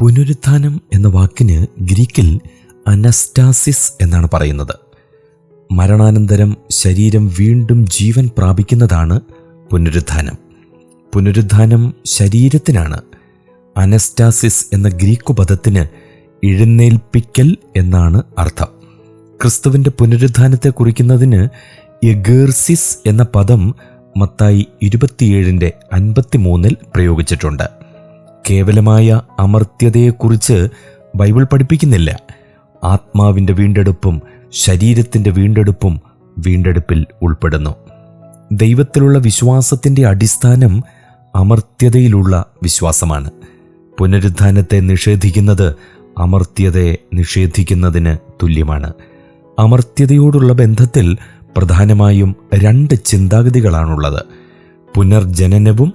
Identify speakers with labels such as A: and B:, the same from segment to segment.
A: പുനരുത്ഥാനം എന്ന വാക്കിന് ഗ്രീക്കിൽ അനസ്റ്റാസിസ് എന്നാണ് പറയുന്നത്. മരണാനന്തരം ശരീരം വീണ്ടും ജീവൻ പ്രാപിക്കുന്നതാണ് പുനരുത്ഥാനം. പുനരുത്ഥാനം ശരീരത്തിനാണ്. അനസ്റ്റാസിസ് എന്ന ഗ്രീക്കു പദത്തിന് എഴുന്നേൽപ്പിക്കൽ എന്നാണ് അർത്ഥം. ക്രിസ്തുവിൻ്റെ പുനരുത്ഥാനത്തെ കുറിക്കുന്നതിന് എഗേർസിസ് എന്ന പദം മത്തായി 27:53 പ്രയോഗിച്ചിട്ടുണ്ട്. കേവലമായ അമർത്യതയെക്കുറിച്ച് ബൈബിൾ പഠിപ്പിക്കുന്നില്ല. ആത്മാവിൻ്റെ വീണ്ടെടുപ്പും ശരീരത്തിൻ്റെ വീണ്ടെടുപ്പും വീണ്ടെടുപ്പിൽ ഉൾപ്പെടുന്നു. ദൈവത്തിലുള്ള വിശ്വാസത്തിൻ്റെ അടിസ്ഥാനം അമർത്യതയിലുള്ള വിശ്വാസമാണ്. പുനരുത്ഥാനത്തെ നിഷേധിക്കുന്നത് അമർത്യതയെ നിഷേധിക്കുന്നതിന് തുല്യമാണ്. അമർത്യതയോടുള്ള ബന്ധത്തിൽ പ്രധാനമായും 2 ചിന്താഗതികളാണുള്ളത്: പുനർജനനവും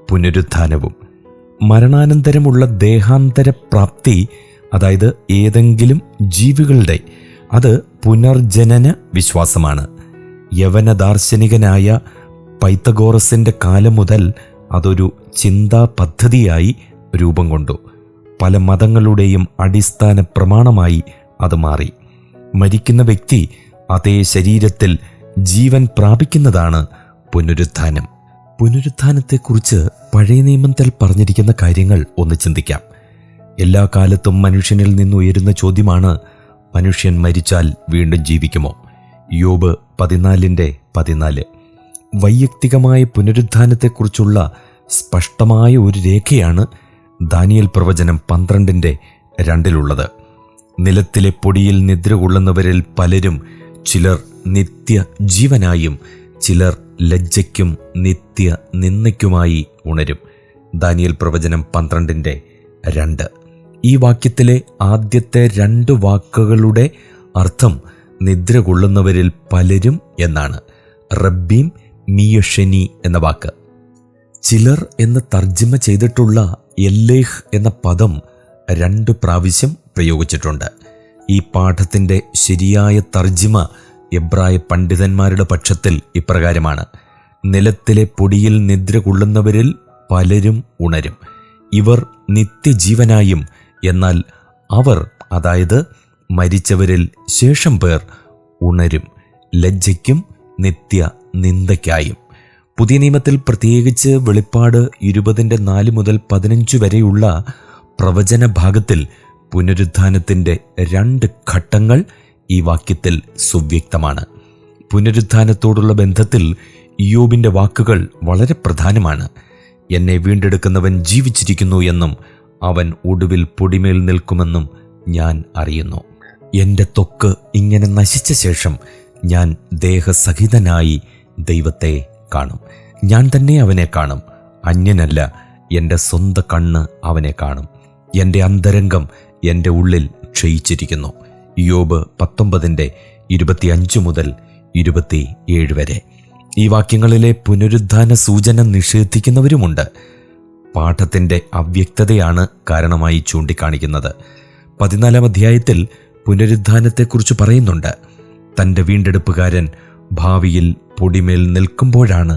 A: പുനരുത്ഥാനവും. മരണാനന്തരമുള്ള ദേഹാന്തര പ്രാപ്തി, അതായത് ഏതെങ്കിലും ജീവികളുടെ, അത് പുനർജനന വിശ്വാസമാണ്. യവന ദാർശനികനായ പൈത്തഗോറസിൻ്റെ കാലം മുതൽ അതൊരു ചിന്താ പദ്ധതിയായി രൂപം കൊണ്ടു. പല മതങ്ങളുടെയും അടിസ്ഥാന പ്രമാണമായി അത് മാറി. മരിക്കുന്ന വ്യക്തി അതേ ശരീരത്തിൽ ജീവൻ പ്രാപിക്കുന്നതാണ് പുനരുത്ഥാനം. പുനരുത്ഥാനത്തെക്കുറിച്ച് പഴയ നിയമത്തിൽ പറഞ്ഞിരിക്കുന്ന കാര്യങ്ങൾ ഒന്ന് ചിന്തിക്കാം. എല്ലാ കാലത്തും മനുഷ്യനിൽ നിന്നുയരുന്ന ചോദ്യമാണ്: മനുഷ്യൻ മരിച്ചാൽ വീണ്ടും ജീവിക്കുമോ? യോബ് 14:14. വൈയക്തികമായ പുനരുത്ഥാനത്തെക്കുറിച്ചുള്ള സ്പഷ്ടമായ ഒരു രേഖയാണ് ദാനിയേൽ പ്രവചനം 12:2 നിലത്തിലെ പൊടിയിൽ നിദ്ര കൊള്ളുന്നവരിൽ പലരും, ചിലർ നിത്യ ജീവനായും ചിലർ ലജ്ജയ്ക്കും നിത്യ നിന്ദയ്ക്കുമായി ഉണരും. ദാനിയേൽ പ്രവചനം 12:2. ഈ വാക്യത്തിലെ ആദ്യത്തെ 2 വാക്കുകളുടെ അർത്ഥം നിദ്ര കൊള്ളുന്നവരിൽ പലരും എന്നാണ്. റബ്ബീം മിയഷനി എന്ന വാക്ക്. ചിലർ എന്ന് തർജ്ജിമ ചെയ്തിട്ടുള്ള എല്ലേഹ് എന്ന പദം 2 പ്രാവശ്യം പ്രയോഗിച്ചിട്ടുണ്ട്. ഈ പാഠത്തിൻ്റെ ശരിയായ തർജ്ജിമ എബ്രായ പണ്ഡിതന്മാരുടെ പക്ഷത്തിൽ ഇപ്രകാരമാണ്: നിലത്തിലെ പൊടിയിൽ നിദ്ര കൊള്ളുന്നവരിൽ പലരും ഉണരും. ഇവർ നിത്യജീവനായും, എന്നാൽ അവർ, അതായത് മരിച്ചവരിൽ ശേഷം പേർ, ഉണരും ലജ്ജയ്ക്കും നിത്യ നിന്ദയ്ക്കായും. പുതിയ നിയമത്തിൽ പ്രത്യേകിച്ച് വെളിപ്പാട് 20:4 മുതൽ 15 വരെയുള്ള പ്രവചന ഭാഗത്തിൽ പുനരുത്ഥാനത്തിൻ്റെ 2 ഘട്ടങ്ങൾ ഈ വാക്യത്തിൽ സുവ്യക്തമാണ്. പുനരുത്ഥാനത്തോടുള്ള ബന്ധത്തിൽ ഇയ്യോബിൻ്റെ വാക്കുകൾ വളരെ പ്രധാനമാണ്. എന്നെ വീണ്ടെടുക്കുന്നവൻ ജീവിച്ചിരിക്കുന്നു എന്നും അവൻ ഒടുവിൽ പൊടിമേൽ നിൽക്കുമെന്നും ഞാൻ അറിയുന്നു. എൻ്റെ ത്വക്ക് ഇങ്ങനെ നശിച്ച ശേഷം ഞാൻ ദേഹസഹിതനായി ദൈവത്തെ കാണും. ഞാൻ തന്നെ അവനെ കാണും, അന്യനല്ല. എൻ്റെ സ്വന്തം കണ്ണ് അവനെ കാണും. എൻ്റെ അന്തരംഗം എൻ്റെ ഉള്ളിൽ ക്ഷയിച്ചിരിക്കുന്നു. യോബ് 19:25 മുതൽ 27 വരെ. ഈ വാക്യങ്ങളിലെ പുനരുത്ഥാന സൂചന നിഷേധിക്കുന്നവരുമുണ്ട്. പാഠത്തിൻ്റെ അവ്യക്തതയാണ് കാരണമായി ചൂണ്ടിക്കാണിക്കുന്നത്. 14-ാം അധ്യായത്തിൽ പുനരുത്ഥാനത്തെക്കുറിച്ച് പറയുന്നുണ്ട്. തൻ്റെ വീണ്ടെടുപ്പുകാരൻ ഭാവിയിൽ പൊടിമേൽ നിൽക്കുമ്പോഴാണ്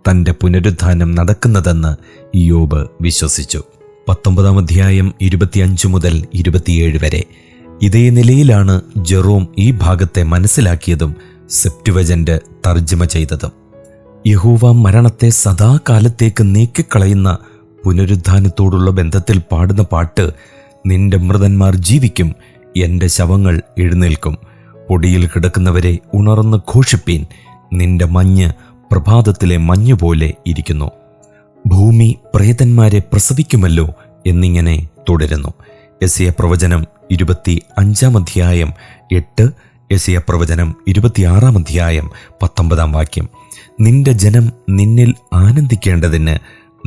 A: തൻ്റെ പുനരുത്ഥാനം നടക്കുന്നതെന്ന് ഇയ്യോബ് വിശ്വസിച്ചു. 19-ാം അധ്യായം 25 മുതൽ 27 വരെ. ഇതേ നിലയിലാണ് ജെറോം ഈ ഭാഗത്തെ മനസ്സിലാക്കിയതും സെപ്റ്റുവജന്റ് തർജ്ജിമ ചെയ്തതും. യഹോവ മരണത്തെ സദാകാലത്തേക്ക് നീക്കിക്കളയുന്ന പുനരുത്ഥാനത്തോടുള്ള ബന്ധത്തിൽ പാടുന്ന പാട്ട്: നിന്റെ മൃതന്മാർ ജീവിക്കും, എൻ്റെ ശവങ്ങൾ എഴുന്നേൽക്കും. പൊടിയിൽ കിടക്കുന്നവരെ ഉണർന്ന് ഘോഷിപ്പീൻ, നിന്റെ മഞ്ഞ് പ്രഭാതത്തിലെ മഞ്ഞുപോലെ ഇരിക്കുന്നു. ഭൂമി പ്രേതന്മാരെ പ്രസവിക്കുമല്ലോ എന്നിങ്ങനെ തുടരുന്നു. യെശയ്യാ പ്രവചനം 25-ാം അധ്യായം 8, യെശയ്യാ പ്രവചനം 26-ാം അധ്യായം 19-ാം വാക്യം. നിന്റെ ജനം നിന്നിൽ ആനന്ദിക്കേണ്ടതിന്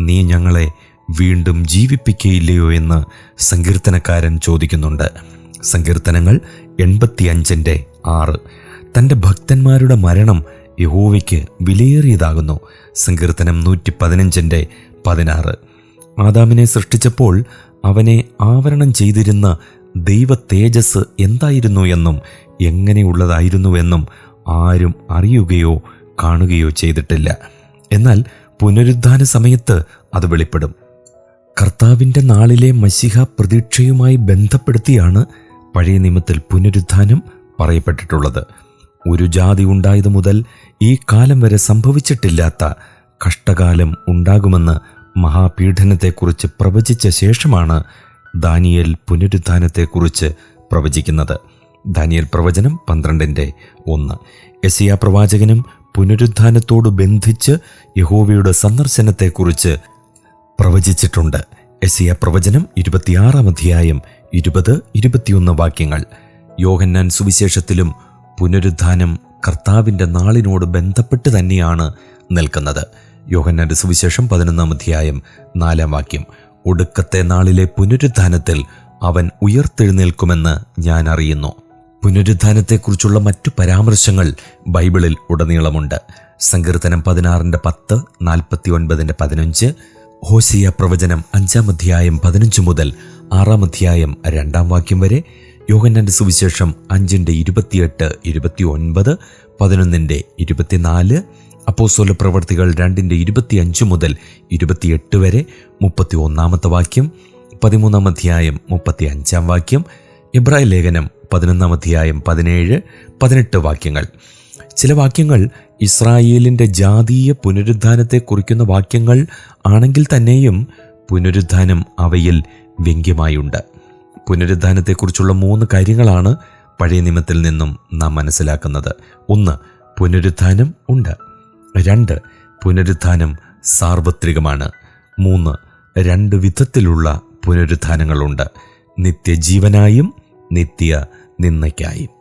A: നീ ഞങ്ങളെ വീണ്ടും ജീവിപ്പിക്കുകയില്ലയോ എന്ന് സങ്കീർത്തനക്കാരൻ ചോദിക്കുന്നുണ്ട്. സങ്കീർത്തനങ്ങൾ 85:6. തൻ്റെ ഭക്തന്മാരുടെ മരണം യഹോവയ്ക്ക് വിലയേറിയതാകുന്നു. സങ്കീർത്തനം 115:16. ആദാമിനെ സൃഷ്ടിച്ചപ്പോൾ അവനെ ആവരണം ചെയ്തിരുന്ന ദൈവ തേജസ് എന്തായിരുന്നു എന്നും എങ്ങനെയുള്ളതായിരുന്നുവെന്നും ആരും അറിയുകയോ കാണുകയോ ചെയ്തിട്ടില്ല. എന്നാൽ പുനരുദ്ധാന സമയത്ത് അത് വെളിപ്പെടും. കർത്താവിൻ്റെ നാളിലെ മശിഹ പ്രതീക്ഷയുമായി ബന്ധപ്പെടുത്തിയാണ് പഴയ നിയമത്തിൽ പുനരുത്ഥാനം പറയപ്പെട്ടിട്ടുള്ളത്. ഒരു ജാതി ഉണ്ടായതു മുതൽ ഈ കാലം വരെ സംഭവിച്ചിട്ടില്ലാത്ത കഷ്ടകാലം ഉണ്ടാകുമെന്ന് മഹാപീഡനത്തെക്കുറിച്ച് പ്രവചിച്ച ശേഷമാണ് ദാനിയേൽ പുനരുത്ഥാനത്തെക്കുറിച്ച് പ്രവചിക്കുന്നത്. ദാനിയേൽ പ്രവചനം 12:1. യെശയ്യാ പ്രവാചകനും പുനരുത്ഥാനത്തോട് ബന്ധിച്ച് യഹോവയുടെ സന്ദർശനത്തെക്കുറിച്ച് പ്രവചിച്ചിട്ടുണ്ട്. യെശയ്യാ പ്രവചനം 26:20-21 വാക്യങ്ങൾ. യോഹന്നാൻ സുവിശേഷത്തിലും പുനരുത്ഥാനം കർത്താവിൻ്റെ നാളിനോട് ബന്ധപ്പെട്ട് തന്നെയാണ് നിൽക്കുന്നത്. യോഹന്നാന്റെ സുവിശേഷം 11:4 വാക്യം. ഒടുക്കത്തെ നാളിലെ പുനരുത്ഥാനത്തിൽ അവൻ ഉയർത്തെഴുന്നേൽക്കുമെന്ന് ഞാൻ അറിയുന്നു. പുനരുത്ഥാനത്തെക്കുറിച്ചുള്ള മറ്റു പരാമർശങ്ങൾ ബൈബിളിൽ ഉടനീളമുണ്ട്. സങ്കീർത്തനം 16:10, 49:15, ഹോശിയ പ്രവചനം 5:15 മുതൽ 6 2 വാക്യം വരെ, യോഹന്നാന്റെ സുവിശേഷം 5:28-29, 11:24, അപ്പോസ്തല പ്രവർത്തികൾ 2:25 മുതൽ 28 വരെ, 31 വാക്യം, 13 35 വാക്യം, എബ്രായ ലേഖനം 11 17-18 വാക്യങ്ങൾ. ചില വാക്യങ്ങൾ ഇസ്രായേലിൻ്റെ ജാതീയ പുനരുത്ഥാനത്തെ കുറിക്കുന്ന വാക്യങ്ങൾ ആണെങ്കിൽ തന്നെയും പുനരുത്ഥാനം അവയിൽ വ്യംഗ്യമായുണ്ട്. പുനരുത്ഥാനത്തെക്കുറിച്ചുള്ള 3 കാര്യങ്ങളാണ് പഴയ നിയമത്തിൽ നിന്നും നാം മനസ്സിലാക്കുന്നത്. 1. പുനരുത്ഥാനം ഉണ്ട്. 2. പുനരുത്ഥാനം സാർവത്രികമാണ്. 3. 2 വിധത്തിലുള്ള പുനരുത്ഥാനങ്ങളുണ്ട്: നിത്യജീവനായും നിത്യ നിന്ദയ്ക്കായും.